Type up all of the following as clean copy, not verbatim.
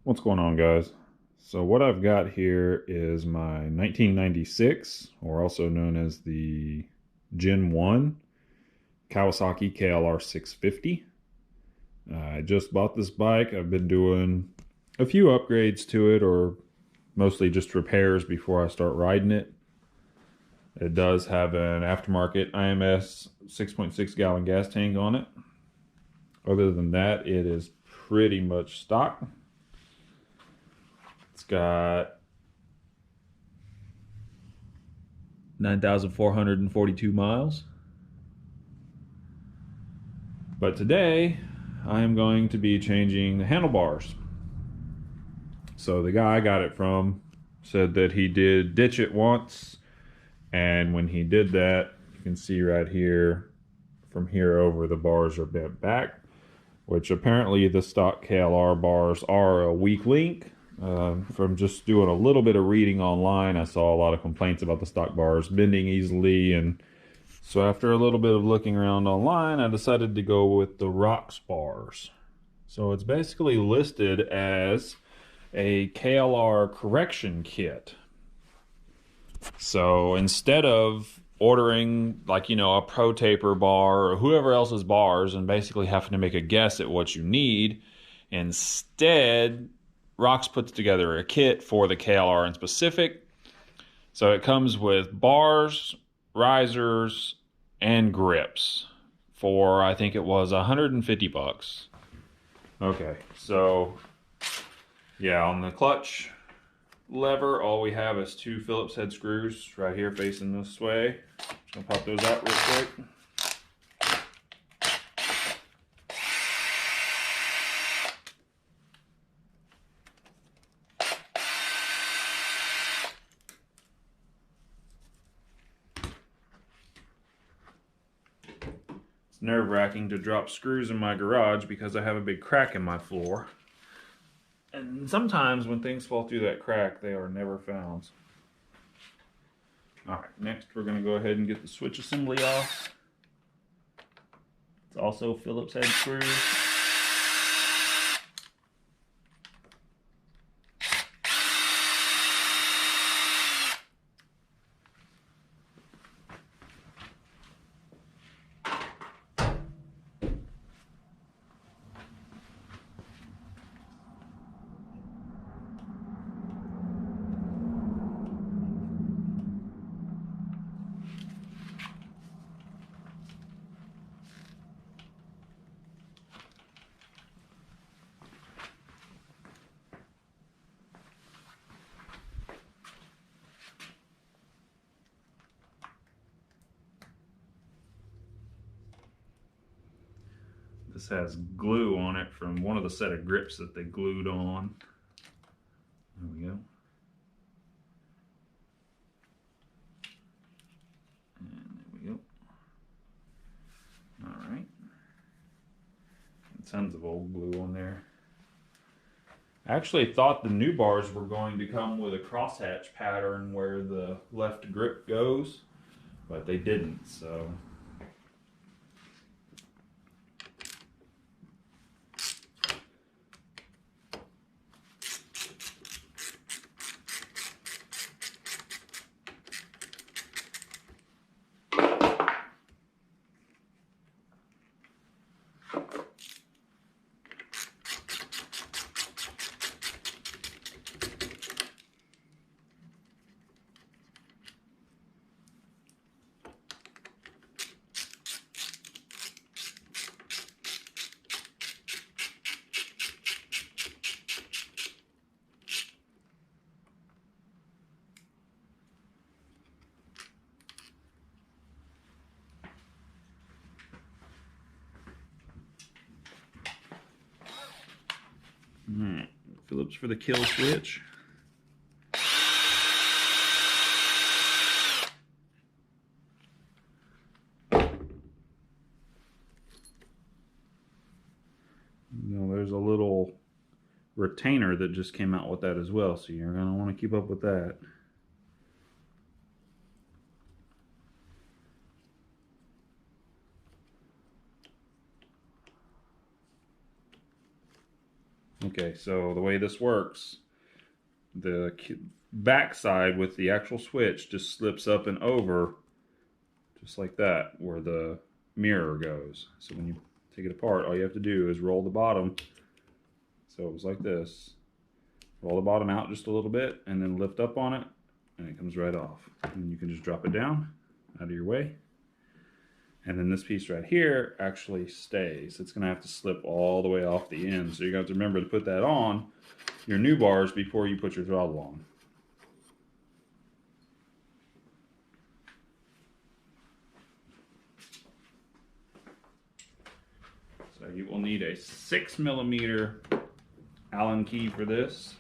What's going on, guys? So what I've got here is my 1996, or also known as the Gen 1 Kawasaki KLR 650. I just bought this bike. I've been doing a few upgrades to it, or mostly just repairs before I start riding it. It does have an aftermarket IMS 6.6 gallon gas tank on it. Other than that, it is pretty much stock. It's got 9,442 miles. But today, I am going to be changing the handlebars. So the guy I got it from said that he did ditch it once, and when he did that, you can see right here, from here over, the bars are bent back, which apparently the stock KLR bars are a weak link. From just doing a little bit of reading online, I saw a lot of complaints about the stock bars bending easily, and so after a little bit of looking around online, I decided to go with the Rocks bars. So it's basically listed as a KLR correction kit. So instead of ordering, like, a Pro Taper bar or whoever else's bars and basically having to make a guess at what you need, instead Rocks puts together a kit for the KLR in specific. So it comes with bars, risers, and grips for, I think it was 150 bucks. Okay, so yeah, on the clutch lever, all we have is two Phillips head screws right here facing this way. Just gonna pop those out real quick. It's nerve-wracking to drop screws in my garage because I have a big crack in my floor. And sometimes when things fall through that crack, they are never found. Alright, next we're going to go ahead and get the switch assembly off. It's also Phillips head screws. This has glue on it from one of the set of grips that they glued on. There we go. And there we go. Alright. Tons of old glue on there. I actually thought the new bars were going to come with a crosshatch pattern where the left grip goes, but they didn't, so. Alright, Phillips for the kill switch. There's a little retainer that just came out with that as well, so you're going to want to keep up with that. Okay, so the way this works, the back side with the actual switch just slips up and over, just like that, where the mirror goes. So when you take it apart, all you have to do is roll the bottom. So it was like this. Roll the bottom out just a little bit and then lift up on it, and it comes right off. And you can just drop it down out of your way. And then this piece right here actually stays. It's gonna have to slip all the way off the end. So you're gonna have to remember to put that on your new bars before you put your throttle on. So you will need a 6mm Allen key for this.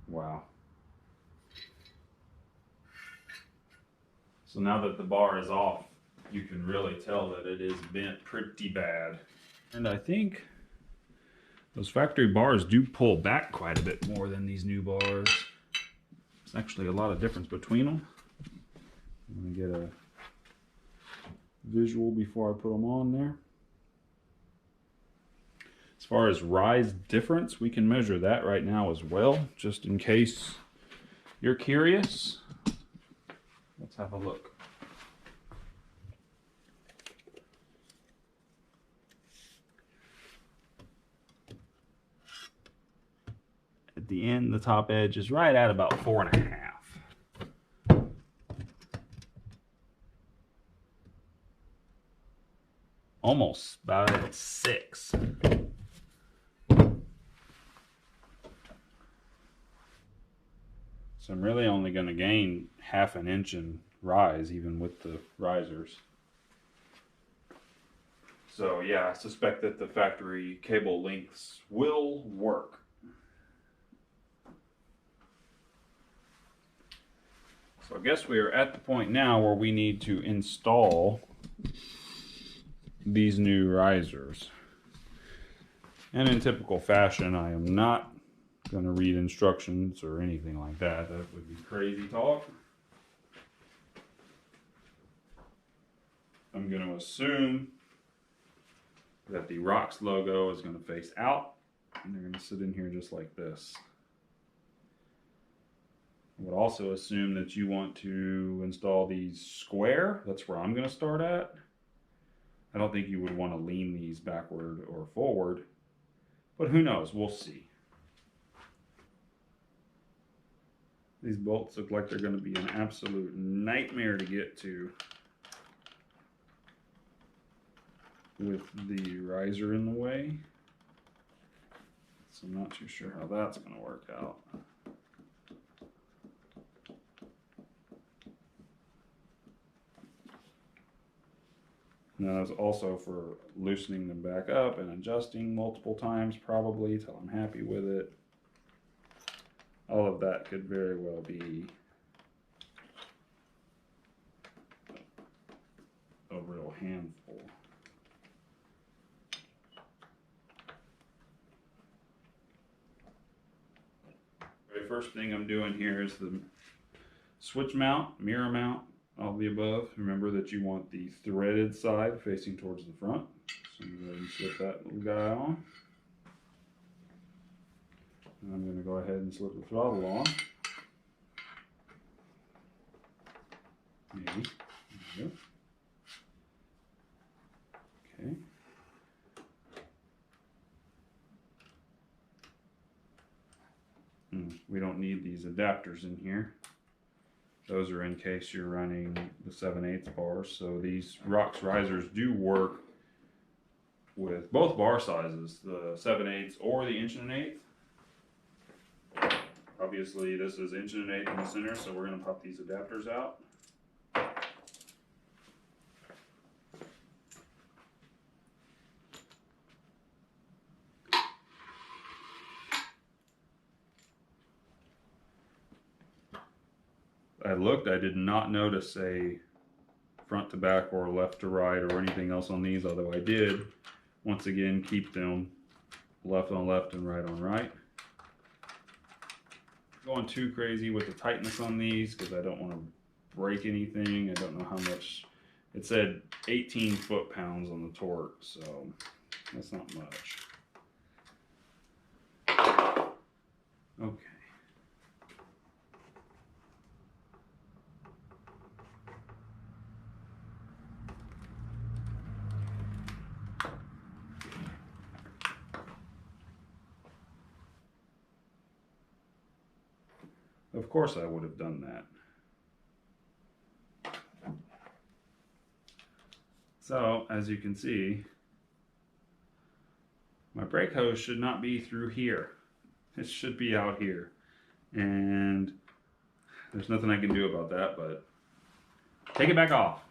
Wow. So now that the bar is off, you can really tell that it is bent pretty bad. And I think those factory bars do pull back quite a bit more than these new bars. There's actually a lot of difference between them. I'm gonna get a visual before I put them on there. As far as rise difference, we can measure that right now as well, just in case you're curious. Let's have a look. At the end, the top edge is right at about 4.5. Almost about at 6. So I'm really only going to gain 1/2 inch in rise, even with the risers. So yeah, I suspect that the factory cable lengths will work. So I guess we are at the point now where we need to install these new risers. And in typical fashion, I am not going to read instructions or anything like that. That would be crazy talk. I'm going to assume that the Rocks logo is going to face out, and they're going to sit in here just like this. I would also assume that you want to install these square. That's where I'm going to start at. I don't think you would want to lean these backward or forward, but who knows? We'll see. These bolts look like they're going to be an absolute nightmare to get to with the riser in the way. So I'm not too sure how that's going to work out. Now that's also for loosening them back up and adjusting multiple times probably till I'm happy with it. All of that could very well be a real handful. The first thing I'm doing here is the switch mount, mirror mount, all the above. Remember that you want the threaded side facing towards the front. So I'm going to slip that little guy on. And I'm going to go ahead and slip the throttle on. Maybe. There we go. Okay. We don't need these adapters in here. Those are in case you're running the 7/8 bars. So these Rocks risers do work with both bar sizes, the 7/8 or the 1 1/8. Obviously this is 1 1/8 in the center, so we're going to pop these adapters out. I looked, I did not notice a front to back or left to right or anything else on these, although I did once again keep them left on left and right on right. Going too crazy with the tightness on these because I don't want to break anything. I don't know how much. It said 18 foot-pounds on the torque, so that's not much. Okay. Of course I would have done that. So, as you can see, my brake hose should not be through here. It should be out here. And there's nothing I can do about that, but take it back off.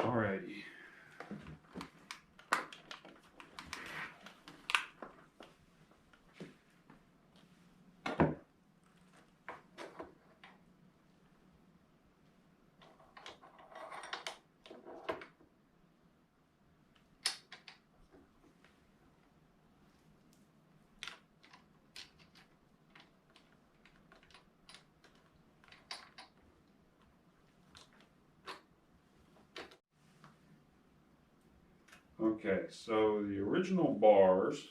Alrighty. Okay, so the original bars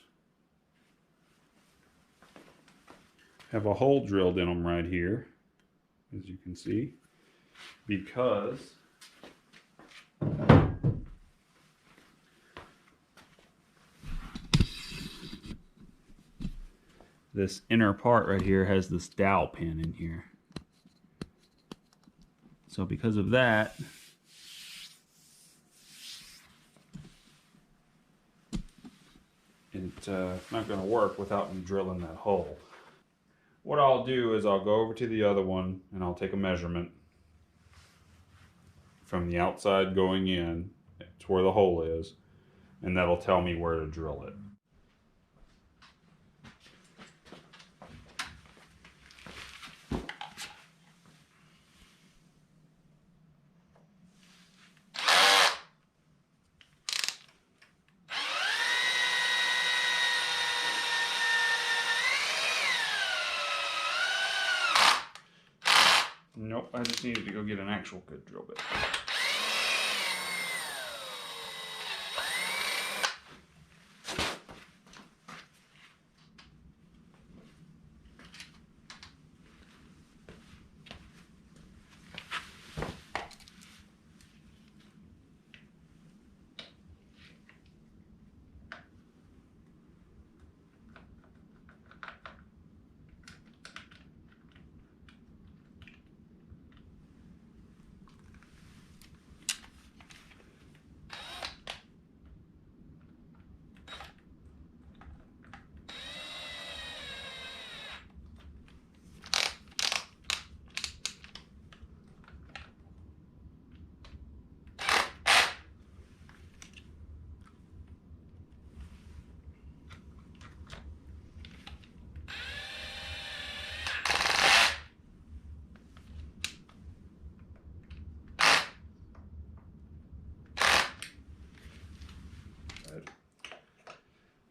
have a hole drilled in them right here, as you can see, because this inner part right here has this dowel pin in here. So because of that, it's not going to work without me drilling that hole. What I'll do is I'll go over to the other one and I'll take a measurement from the outside going in to where the hole is, and that'll tell me where to drill it. Nope, I just needed to go get an actual good drill bit.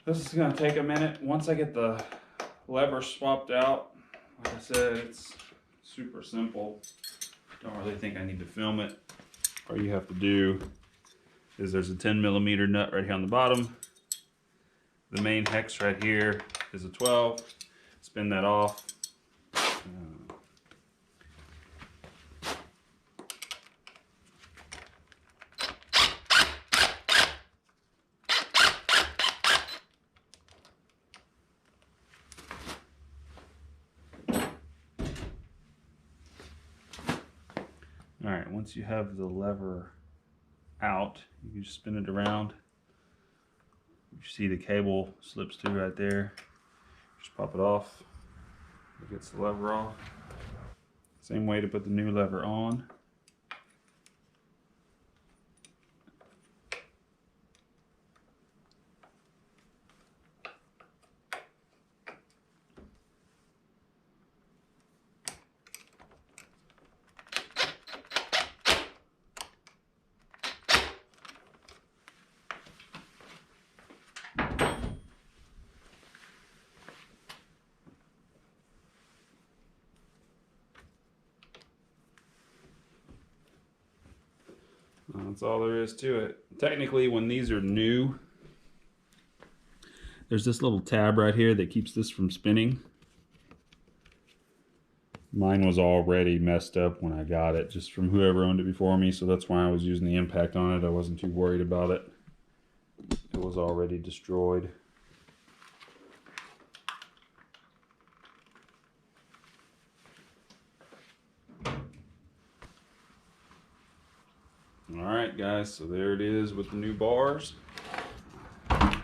This is going to take a minute. Once I get the lever swapped out, like I said, it's super simple. Don't really think I need to film it. All you have to do is there's a 10mm nut right here on the bottom. The main hex right here is a 12. Spin that off. Alright, once you have the lever out, you just spin it around. You see the cable slips through right there. Just pop it off. It gets the lever off. Same way to put the new lever on. That's all there is to it. Technically, when these are new, there's this little tab right here that keeps this from spinning. Mine was already messed up when I got it, just from whoever owned it before me, so that's why I was using the impact on it. I wasn't too worried about it. It was already destroyed. Alright guys, so there it is with the new bars. I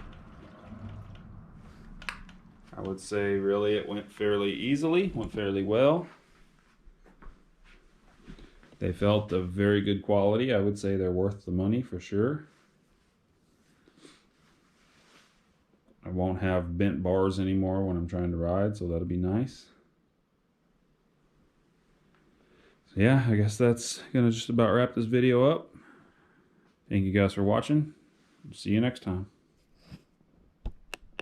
would say really it went fairly easily, went fairly well. They felt of very good quality. I would say they're worth the money for sure. I won't have bent bars anymore when I'm trying to ride, so that'll be nice. So yeah, I guess that's gonna just about wrap this video up. Thank you guys for watching. See you next time.